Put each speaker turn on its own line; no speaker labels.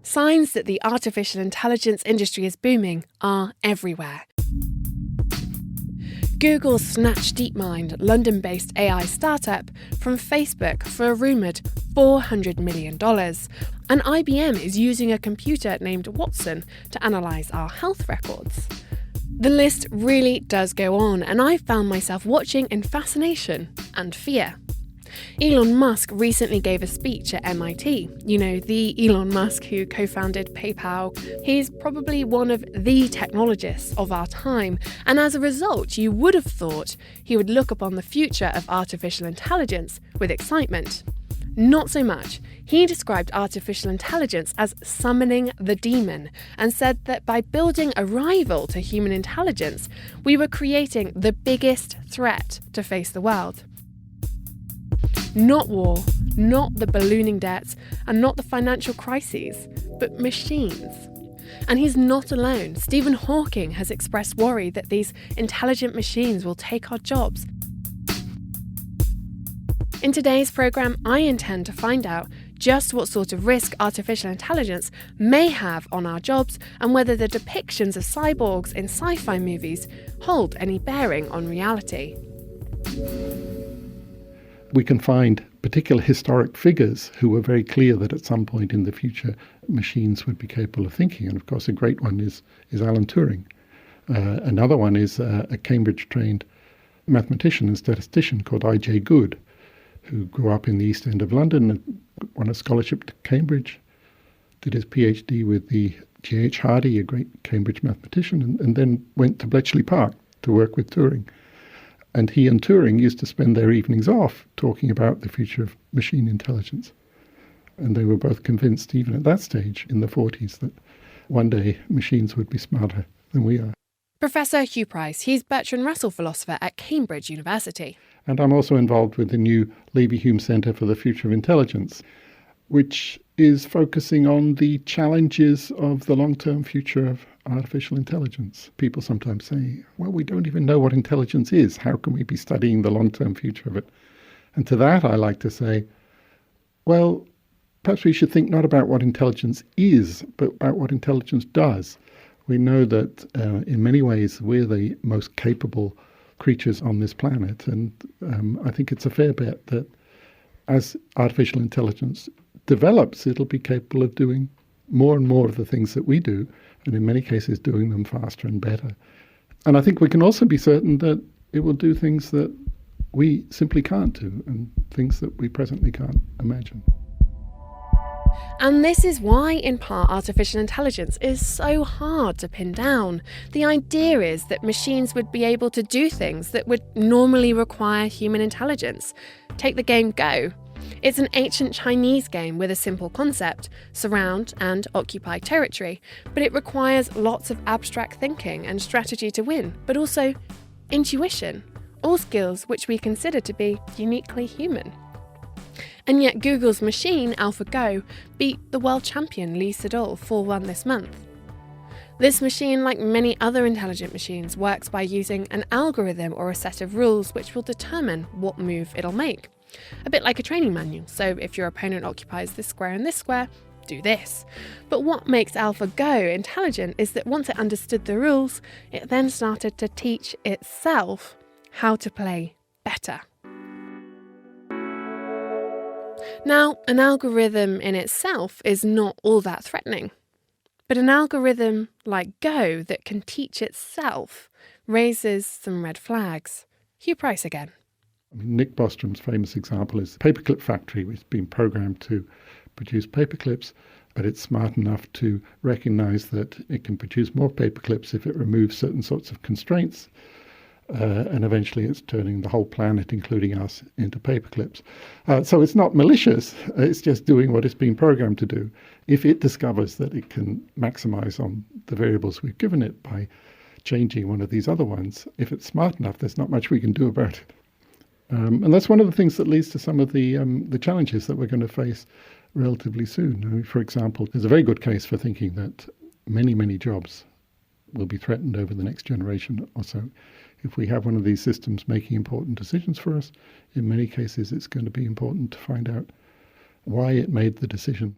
Signs that the artificial intelligence industry is booming are everywhere. Google snatched DeepMind, London-based AI startup, from Facebook for a rumoured $400 million. And IBM is using a computer named Watson to analyse our health records. The list really does go on, and I found myself watching in fascination and fear. Elon Musk recently gave a speech at MIT. You know, the Elon Musk who co-founded PayPal. He's probably one of the technologists of our time, and as a result, you would have thought he would look upon the future of artificial intelligence with excitement. Not so much. He described artificial intelligence as summoning the demon and said that by building a rival to human intelligence, we were creating the biggest threat to face the world. Not war, not the ballooning debts, and not the financial crises, but machines. And he's not alone. Stephen Hawking has expressed worry that these intelligent machines will take our jobs. In today's programme, I intend to find out just what sort of risk artificial intelligence may have on our jobs and whether the depictions of cyborgs in sci-fi movies hold any bearing on reality.
We can find particular historic figures who were very clear that at some point in the future machines would be capable of thinking. And of course, a great one is Alan Turing. Another one is a Cambridge-trained mathematician and statistician called I.J. Good, who grew up in the East End of London and won a scholarship to Cambridge, did his PhD with the G.H. Hardy, a great Cambridge mathematician, and then went to Bletchley Park to work with Turing. And he and Turing used to spend their evenings off talking about the future of machine intelligence. And they were both convinced, even at that stage in the 40s, that one day machines would be smarter than we are.
Professor Hugh Price, he's Bertrand Russell Philosopher at Cambridge University.
And I'm also involved with the new Leverhulme Centre for the Future of Intelligence, which is focusing on the challenges of the long-term future of artificial intelligence. People sometimes say, well, we don't even know what intelligence is. How can we be studying the long-term future of it? And to that, I like to say, well, perhaps we should think not about what intelligence is, but about what intelligence does. We know that in many ways we're the most capable creatures on this planet. And I think it's a fair bet that as artificial intelligence develops, it'll be capable of doing more and more of the things that we do, and in many cases doing them faster and better. And I think we can also be certain that it will do things that we simply can't do, and things that we presently can't imagine.
And this is why, in part, artificial intelligence is so hard to pin down. The idea is that machines would be able to do things that would normally require human intelligence. Take the game Go. It's an ancient Chinese game with a simple concept, surround and occupy territory, but it requires lots of abstract thinking and strategy to win, but also intuition, all skills which we consider to be uniquely human. And yet Google's machine, AlphaGo, beat the world champion Lee Sedol 4-1 this month. This machine, like many other intelligent machines, works by using an algorithm or a set of rules which will determine what move it'll make. A bit like a training manual, so if your opponent occupies this square and this square, do this. But what makes AlphaGo intelligent is that once it understood the rules, it then started to teach itself how to play better. Now, an algorithm in itself is not all that threatening. But an algorithm like Go that can teach itself raises some red flags. Hugh Price again.
Nick Bostrom's famous example is the Paperclip Factory, which has been programmed to produce paperclips, but it's smart enough to recognize that it can produce more paperclips if it removes certain sorts of constraints. And eventually it's turning the whole planet, including us, into paperclips. So it's not malicious, it's just doing what it's been programmed to do. If it discovers that it can maximize on the variables we've given it by changing one of these other ones, if it's smart enough, there's not much we can do about it. And that's one of the things that leads to some of the challenges that we're going to face relatively soon. I mean, for example, there's a very good case for thinking that many, many jobs will be threatened over the next generation or so. If we have one of these systems making important decisions for us, in many cases it's going to be important to find out why it made the decision.